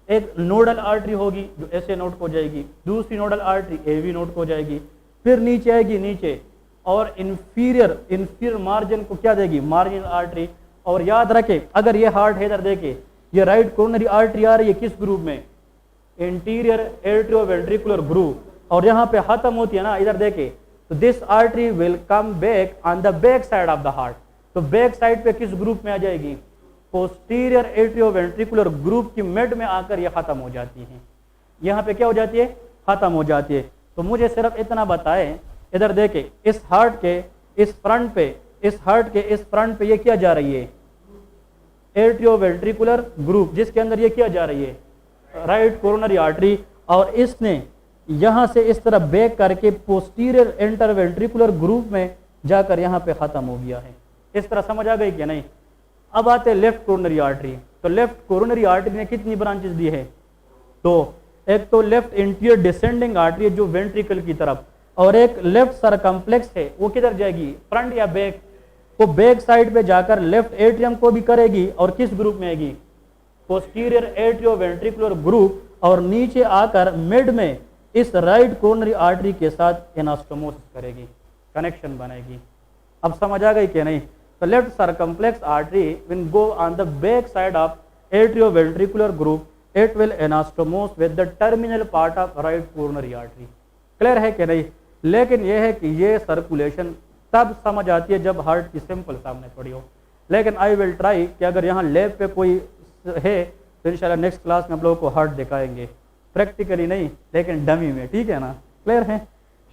एक नोडल आर्टरी होगी जो ऐसे नोड को जाएगी, दूसरी नोडल आर्टरी एवी नोड को जाएगी, फिर नीचे आएगी नीचे और इंफीरियर मार्जिन को क्या देगी? Marginal artery. और याद रखें, अगर ये हार्ट है इधर देखे, ये राइट कोरोनरी आर्टरी आ रही है किस ग्रुप में? Interior atrioventricular group. और यहाँ पे खत्म होती है ना, इधर देखे, तो this artery will come back on the back side of the heart. तो बैक साइड पे किस ग्रुप में आ जाएगी? पोस्टीरियर एट्रियोवेंट्रिकुलर ग्रुप की मिड में आकर ये खत्म हो जाती है। यहाँ पे क्या हो जाती है? खत्म हो जाती है। तो मुझे सिर्फ इतना बताएं, इधर देखे, इस हार्ट के इस फ्रंट पे ये क्या जा रही है? एट्रियोवेंट्रिकुलर ग्रुप, जिसके अंदर ये क्या जा रही है? Right coronary artery. और इसने यहां से इस तरह बैक करके पोस्टीरियर इंटरवेंट्रिकुलर ग्रुप में जाकर यहां पे खत्म हो गया है। इस तरह समझ आ गई क्या नहीं? अब आते लेफ्ट कोरोनरी आर्टरी। तो लेफ्ट कोरोनरी आर्टरी ने कितनी ब्रांचेस दी है? तो एक तो लेफ्ट इंटीरियर डिसेंडिंग आर्टरी है जो वेंट्रिकल की तरफ, और एक लेफ्ट सरकम्प्लेक्स है, वो किधर जाएगी? फ्रंट या बैक? वो बैक साइड पे जाकर लेफ्ट एट्रियम को भी करेगी और किस ग्रुप में आएगी? पोस्टीरियर एट्रियोवेंट्रिकुलर ग्रुप, और नीचे आकर मिड में इस राइट कोरोनरी आर्टरी के साथ एनास्टोमोसिस करेगी, कनेक्शन बनेगी। अब समझ आ गई कि नहीं? तो left circumflex artery will go on the back side of atrioventricular group, it will anastomose with the terminal part of right coronary artery. Clear है कि नहीं? लेकिन यह है कि ये सर्कुलेशन तब समझ आती है जब हार्ट की सिंपल सामने पड़ी हो। लेकिन आई विल ट्राई कि अगर यहाँ लैब पे कोई है तो इंशाल्लाह नेक्स्ट क्लास में आप लोगों को हार्ट दिखाएंगे, प्रैक्टिकली नहीं लेकिन डमी में, ठीक है ना? क्लियर है?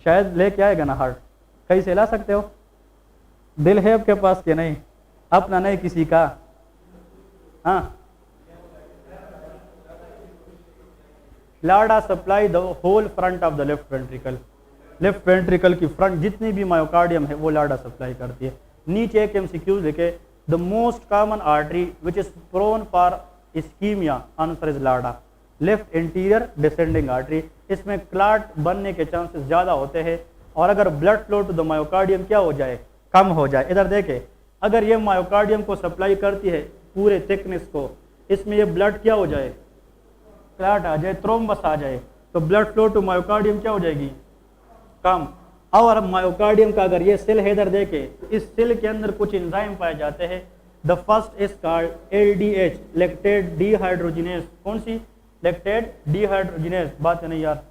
शायद लेके आएगा ना हार्ट, कहीं से ला सकते हो? दिल है आपके पास कि नहीं? अपना नहीं किसी का? हाँ, लाडा supply the whole front of the left ventricle. Left ventricle की फ्रंट जितनी भी मायोकार्डियम है वो लाडा सप्लाई करती है। नीचे एक एमसीक्यू लिखे, the most common artery which is prone for ischemia, answer is लाडा। लेफ्ट इंटीरियर डिसेंडिंग आर्टरी, इसमें क्लॉट बनने के चांसेस ज़्यादा होते हैं, और अगर blood flow to the myocardium क्या हो जाए? कम हो जाए। इधर देखे, अगर ये मायोकार्डियम को सप्लाई करती है पूरे थिकनेस को, इसमें ये ब्लड क्या हो जाए? क्लॉट आ जाए, थ्रोम्बस आ जाए, तो ब्लड फ्लो टू मायोकार्डियम क्या हो जाएगी? कम। और मायोकार्डियम का अगर ये सेल है इधर देखे, इस सेल के अंदर कुछ एंजाइम पाए जाते हैं। The first is called LDH, lactate dehydrogenase. कौन सी? Lactate dehydrogenase. बात है नहीं यार?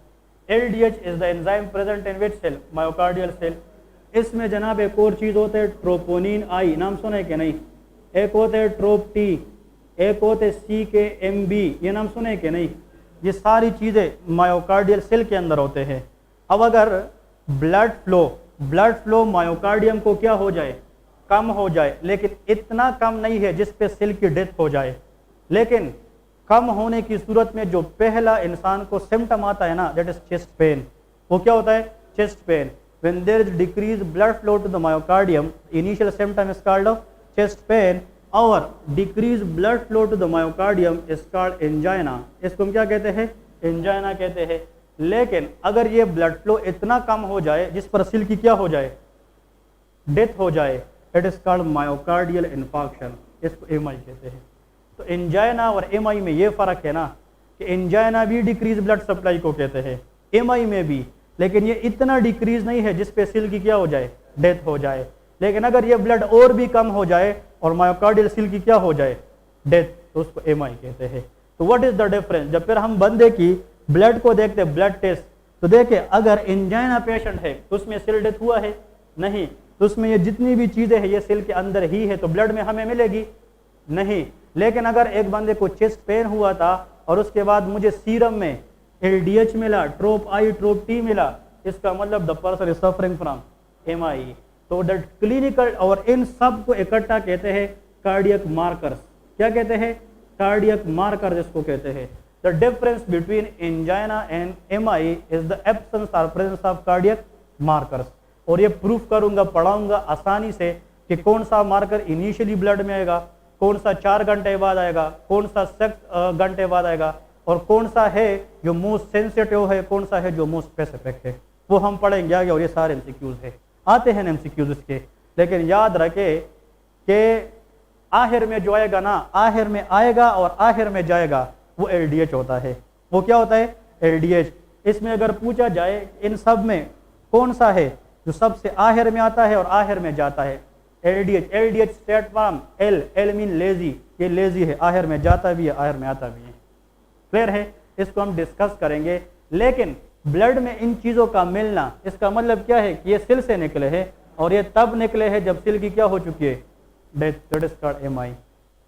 LDH is the enzyme present in which cell? Myocardial cell. इसमें जनाब एक और चीज होता है ट्रोपोनिन आई, नाम सुना है कि नहीं? एक होता है ट्रोप टी, एक होते CKMB, ये नाम सुने कि नहीं? ये सारी चीजें मायोकार्डियल सेल के अंदर होते हैं। अब अगर ब्लड फ्लो मायोकार्डियम को क्या हो जाए? कम हो जाए, लेकिन इतना कम नहीं है जिस पे सेल की डेथ हो जाए। लेकिन कम होने की सूरत में जो पहला इंसान को सिम्टम आता है ना, दैट इज चेस्ट पेन। वो क्या होता है? Chest pain. When there is decreased blood flow to the myocardium, initial symptom is called chest pain, और decreased blood flow to the myocardium is called angina। इसको हम क्या कहते हैं? एंजाइना कहते हैं। लेकिन अगर ये ब्लड फ्लो इतना कम हो जाए जिस पर सेल की क्या हो जाए? डेथ हो जाए, it is called myocardial infarction. इसको MI कहते हैं। तो एंजाइना और MI में ये फर्क है ना, कि एंजाइना भी डिक्रीज ब्लड सप्लाई को कहते हैं, MI में भी, लेकिन ये इतना डिक्रीज नहीं है जिस पे सेल की क्या हो जाए? डेथ हो जाए। लेकिन अगर ये ब्लड और भी कम हो जाए और मायोकार्डियल सेल की क्या हो जाए? डेथ, तो उसको MI कहते हैं। तो व्हाट इज द डिफरेंस? जब फिर हम बंदे की ब्लड को देखते हैं, ब्लड टेस्ट, तो देखे अगर एंजाइना पेशेंट है तो उसमें सेल डेथ हुआ है? नहीं। तो उसमें ये जितनी भी चीजें हैं ये सेल के अंदर ही है, तो ब्लड में हमें मिलेगी नहीं। लेकिन अगर एक बंदे को चेस्ट पेन हुआ था और उसके बाद मुझे सीरम में LDH मिला, ट्रोप आई, ट्रोप टी मिला, इसका मतलब the person is suffering from MI। तो द क्लिनिकल, और इन सब को इकट्ठा कहते हैं कार्डियक मार्कर्स। क्या कहते हैं? कार्डियक मार्कर जिसको कहते हैं। The difference between angina and MI is the absence और प्रेजेंस ऑफ कार्डियक मार्कर्स। और ये प्रूफ करूंगा, पढ़ाऊंगा आसानी से कि कौन सा मार्कर इनिशियली ब्लड में आएगा, कौन सा 4 घंटे बाद आएगा, कौन सा 6 घंटे बाद आएगा, और कौन सा है जो मोस्ट सेंसिटिव है, कौन सा है जो मोस्ट स्पेसिफिक है, वो हम पढ़ेंगे आगे। और ये सारे एमसीक्यूज है, आते हैं एमसीक्यूज इसके, लेकिन याद रखे कि आखिर में जो आएगा ना, आखिर में आएगा और आखिर में जाएगा, वो एलडीएच होता है। वो क्या होता है? एलडीएच। इसमें अगर पूछा जाए इन सब में कौन सा है जो सबसे आखिर में आता है और आखिर में जाता है, LDH. LDH state form, L mean lazy, ये लेजी है, आखिर में जाता भी है, आखिर में आता भी है। क्लियर है? इसको हम डिस्कस करेंगे। लेकिन ब्लड में इन चीजों का मिलना, इसका मतलब क्या है कि ये सेल से निकले हैं, और ये तब निकले हैं जब सेल की क्या हो चुकी है? Death, that is called MI.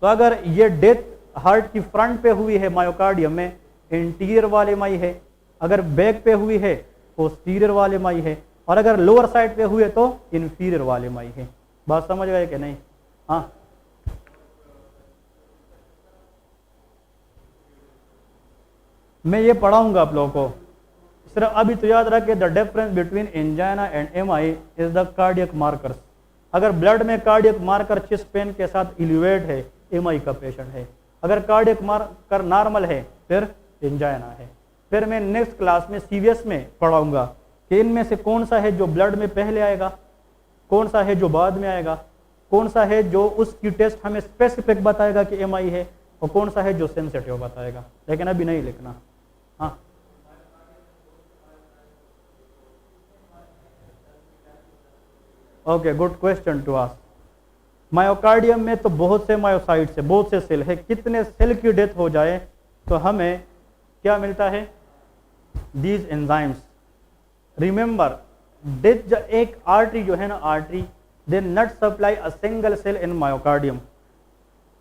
तो अगर ये डेथ हार्ट की फ्रंट पे हुई है मायोकार्डियम में, इंटीरियर वाले एमआई है, अगर बैक पे हुई है पोस्टीरियर वाले एमआई है, और अगर लोअर साइड पे हुए तो इंफीरियर वाले एमआई है। बात समझ गए कि नहीं? हाँ, मैं ये पढ़ाऊंगा आप लोगों को। सिर्फ अभी तो याद रखे, the difference between angina and MI is the cardiac markers. अगर ब्लड में कार्डियक मार्कर चेस्ट पेन के साथ इलिवेट है, एमआई का पेशेंट है। अगर कार्डियक मार्कर नॉर्मल है, फिर एंजाइना है। फिर मैं नेक्स्ट क्लास में सीवीएस में पढ़ाऊंगा कि इनमें से कौन सा है जो ब्लड में पहले आएगा, कौन सा है जो बाद में आएगा, कौन सा है जो उसकी टेस्ट हमें स्पेसिफिक बताएगा कि एमआई है, और कौन सा है जो सेंसिटिव बताएगा। लेकिन अभी नहीं लिखना। हाँ, okay, good question to ask. Myocardium में तो बहुत से मायोसाइट्स है, बहुत से सेल है। कितने सेल की डेथ हो जाए तो हमें क्या मिलता है? These enzymes. रिमेंबर, डेथ एक आर्टरी जो है ना, artery they not supply a single cell in myocardium.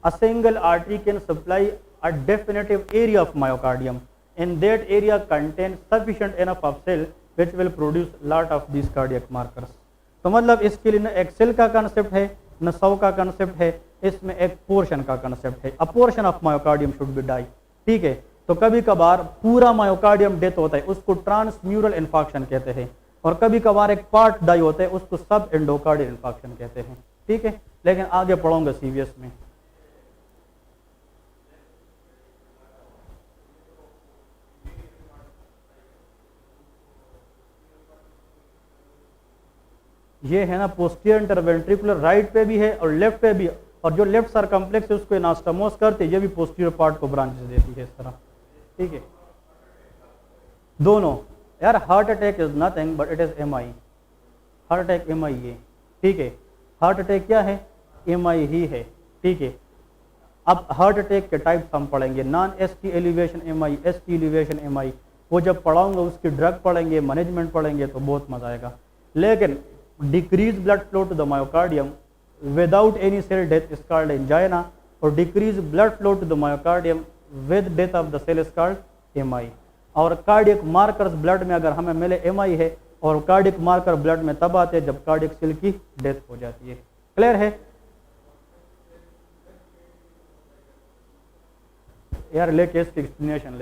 A single artery can supply a definitive area of myocardium. In that area contain sufficient enough of cell which will produce lot of these cardiac markers। तो मतलब इसके लिए न एक cell का concept है, न 100 का कंसेप्ट है, इसमें एक पोर्शन का कंसेप्ट है। A portion of myocardium should be die. ठीक है? तो कभी कभार पूरा मायोकार्डियम डेथ होता है, उसको ट्रांसम्यूरल इन्फॉक्शन कहते हैं, और कभी कभार एक पार्ट डाई होता है, उसको सब एंडोकार्डियल इन्फॉक्शन कहते हैं। ठीक है? लेकिन आगे पढ़ूंगा सीवीएस में। ये है ना पोस्टीरियर इंटरवेंट्रिकुलर, राइट पे भी है और लेफ्ट पे भी, और जो लेफ्ट सरकम्प्लेक्स है उसको एनास्टोमोस करते, ये भी पोस्टीरियर पार्ट को ब्रांचेस देती है इस तरह। ठीक है? दोनों यार, heart attack is nothing but it is MI. Heart attack MI है। ठीक है? हार्ट अटैक क्या है? एमआई ही है। ठीक है? अब हार्ट अटैक के टाइप्स हम पढ़ेंगे, non ST elevation MI, ST elevation MI, वो जब पढ़ाऊंगा उसकी ड्रग पढ़ेंगे, मैनेजमेंट पढ़ेंगे, तो बहुत मजा आएगा। लेकिन decrease blood flow to the myocardium without any cell death is called angina, or decrease blood flow to the myocardium with death of the cell is called MI। और कार्डियक मार्कर्स ब्लड में अगर हमें मिले MI है, और cardiac marker blood में तब आते हैं जब कार्डियक सेल की डेथ हो जाती है। क्लियर है? यार लेके इसकी एक्सप्लेनेशन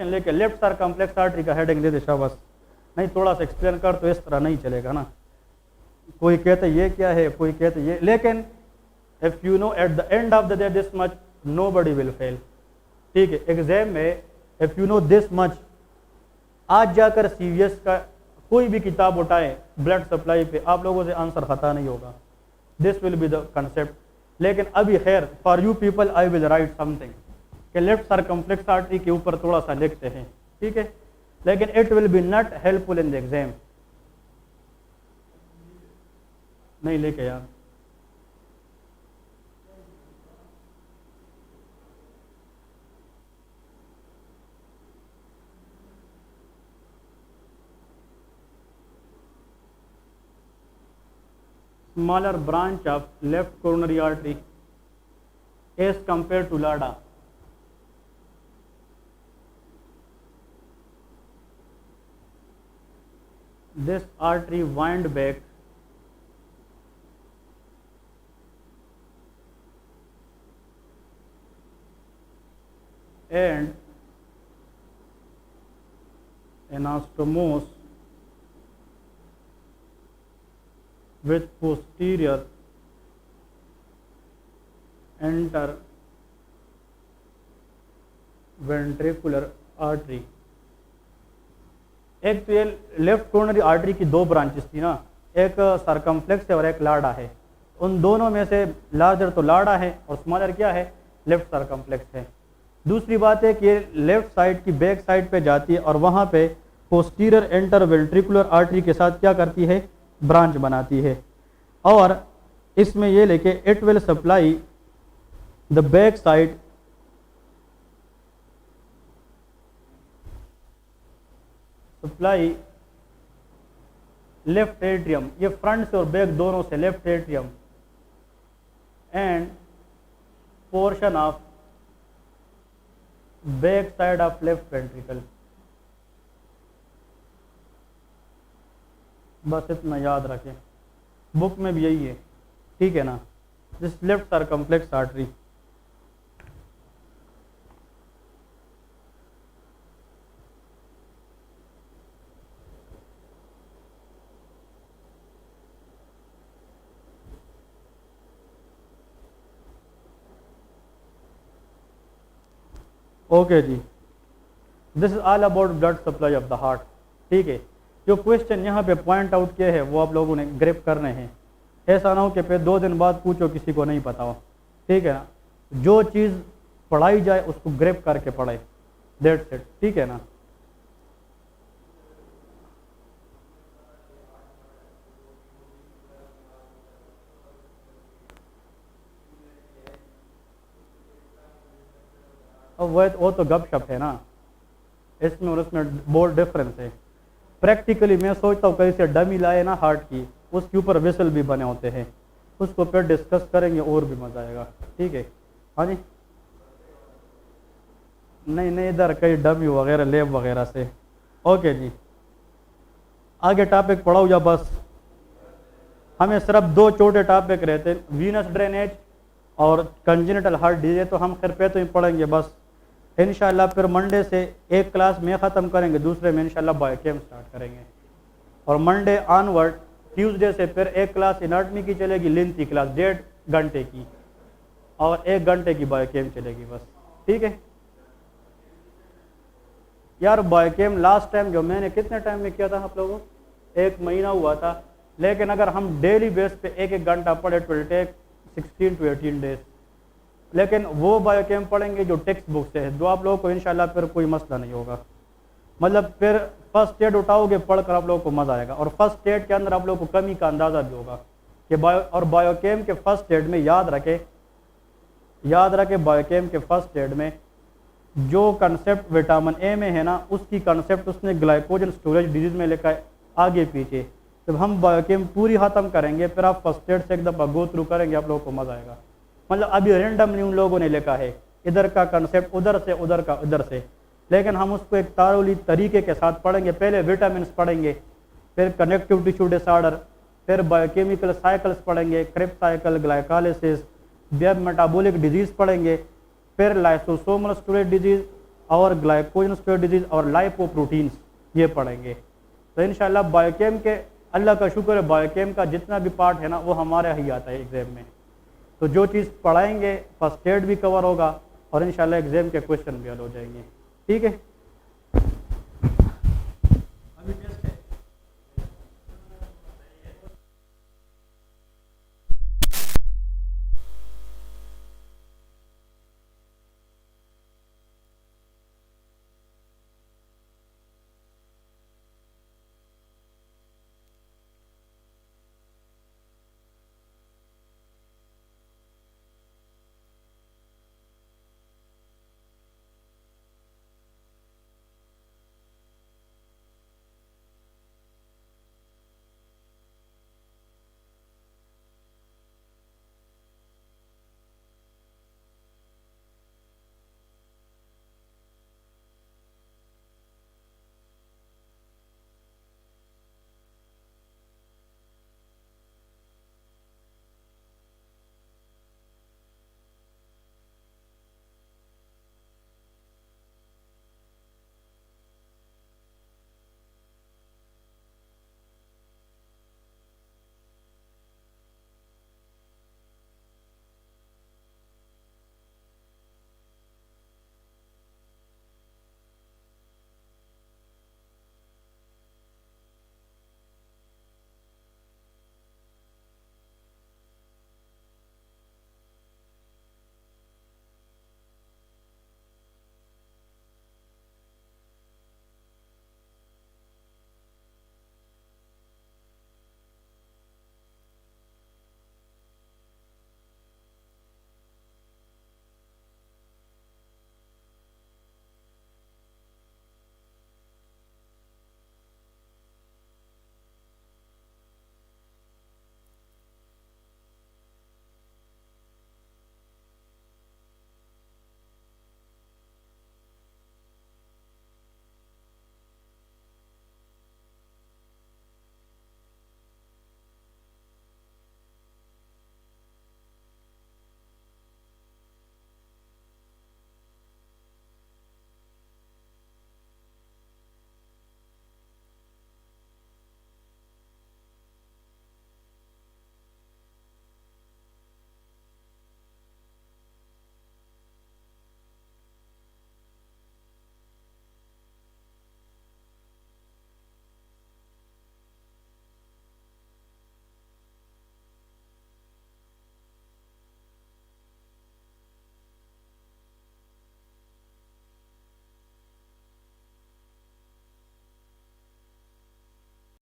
लेके लेफ्ट सरकम्प्लेक्स आर्टरी का हेडिंग दे दे, शाबाश। नहीं, थोड़ा सा एक्सप्लेन कर तो इस तरह नहीं चलेगा ना। कोई कहते ये क्या है, कोई कहते ये, लेकिन if you know at the end of the day this much, nobody will fail. ठीक है? एग्जाम में if you know this much, आज जाकर सीवीएस का कोई भी किताब उठाए ब्लड सप्लाई पे, आप लोगों से आंसर खता नहीं होगा। This will be the concept. लेकिन अभी खैर, for you people I will write something कि लेफ्ट सरकम्प्लेक्स आर्टरी के ऊपर थोड़ा सा लिखते हैं। ठीक है? लेकिन it will be not helpful in the exam. नहीं लेके यार, smaller branch of left coronary artery as compared to LADA। This artery wind back and anastomos with posterior interventricular artery। एक तो ये लेफ्ट कोरोनरी आर्टरी की दो branches थी ना, एक सरकमफ्लेक्स है और एक लाडा है। उन दोनों में से लार्जर तो लाडा है और स्मॉलर क्या है, लेफ्ट सरकमफ्लेक्स है। दूसरी बात है कि ये लेफ्ट साइड की बैक साइड पे जाती है और वहाँ पे पोस्टीरियर इंटरवेंट्रिकुलर आर्टरी के साथ क्या करती है, ब्रांच बनाती है। और इसमें ये लेके it will supply the back side supply left atrium, ये फ्रंट से और बैक दोनों से, left atrium end portion of back side of left ventricle. बस इतना याद रखें, बुक में भी यही है, ठीक है ना। This left circumflex artery. Okay जी, this is all about blood supply of the heart. ठीक है, जो क्वेश्चन यहाँ पे पॉइंट आउट किए हैं वो आप लोगों ने ग्रेप करने हैं। ऐसा ना हो कि फिर 2 दिन बाद पूछो किसी को नहीं पता हो, ठीक है ना। जो चीज़ पढ़ाई जाए उसको ग्रेप करके पढ़े, दैट्स इट, ठीक है ना। अब वो तो गपशप है ना, इसमें और उसमें बहुत डिफरेंस है। प्रैक्टिकली मैं सोचता हूँ कहीं से डमी लाए ना हार्ट की, उसके ऊपर वेसल भी बने होते हैं, उसको फिर डिस्कस करेंगे और भी मजा आएगा, ठीक है। हाँ जी, नहीं नहीं, इधर कहीं डमी वगैरह लेब वगैरह से। ओके जी, आगे टॉपिक पढ़ाओ या बस? हमें सिर्फ 2 छोटे टॉपिक रहते हैं, वीनस ड्रेनेज और कंजेनिटल हार्ट डिजीज, तो हम खैर पे तो ही पढ़ेंगे बस। इंशाल्लाह फिर मंडे से एक क्लास में ख़त्म करेंगे, दूसरे में इंशाल्लाह बायोकेम स्टार्ट करेंगे। और मंडे ऑनवर्ड ट्यूसडे से फिर एक क्लास एनाटॉमी की चलेगी, लेंथी क्लास 1.5 घंटे की, और 1 घंटे की बायोकेम चलेगी बस, ठीक है यार। बायोकेम लास्ट टाइम जो मैंने कितने टाइम में किया था आप लोगों, 1 महीना हुआ था, लेकिन अगर हम डेली बेस पे 1-1 घंटा पढ़े, it will take 16 to 18 days. लेकिन वो बायोकेम पढ़ेंगे जो टेक्स्ट बुक से है, जो आप लोगों को इंशाल्लाह फिर कोई मसला नहीं होगा। मतलब फिर फर्स्ट एड उठाओगे पढ़कर आप लोगों को मज़ा आएगा, और फर्स्ट एड के अंदर आप लोगों को कमी का अंदाज़ा भी होगा कि बायोकेम के फर्स्ट एड में याद रखे बायोकेम के फर्स्ट एड में जो कंसेप्ट विटामिन ए में है ना, उसकी कंसेप्ट उसने ग्लाइकोजन स्टोरेज डिजीज में लिखा है आगे पीछे। जब हम बायोकेम पूरी ख़त्म करेंगे फिर आप फर्स्ट एड से एक दफ़ा गो थ्रू करेंगे, आप लोगों को मज़ा आएगा। मतलब अभी रेंडमली उन लोगों ने लिखा है, इधर का कंसेप्ट उधर से, उधर का इधर से, लेकिन हम उसको एक तारोली तरीके के साथ पढ़ेंगे। पहले विटामिन पढ़ेंगे, फिर कनेक्टिव टिश्यू डिसऑर्डर, फिर बायोकेमिकल साइकिल्स पढ़ेंगे, Krebs cycle, glycolysis, metabolic disease पढ़ेंगे, फिर लाइसोसोमल स्टोरेज डिजीज़ और ग्लाइकोजन स्टोरेज डिजीज़ और लाइपोप्रोटीन्स, ये पढ़ेंगे। तो इंशाल्लाह बायोकेम के, अल्लाह का शुक्र है, बायोकेम का जितना भी पार्ट है ना वो हमारे ही आता है एग्जाम में। तो जो चीज़ पढ़ाएंगे फर्स्ट एड भी कवर होगा और इंशाल्लाह एग्जाम के क्वेश्चन भी हल हो जाएंगे, ठीक है।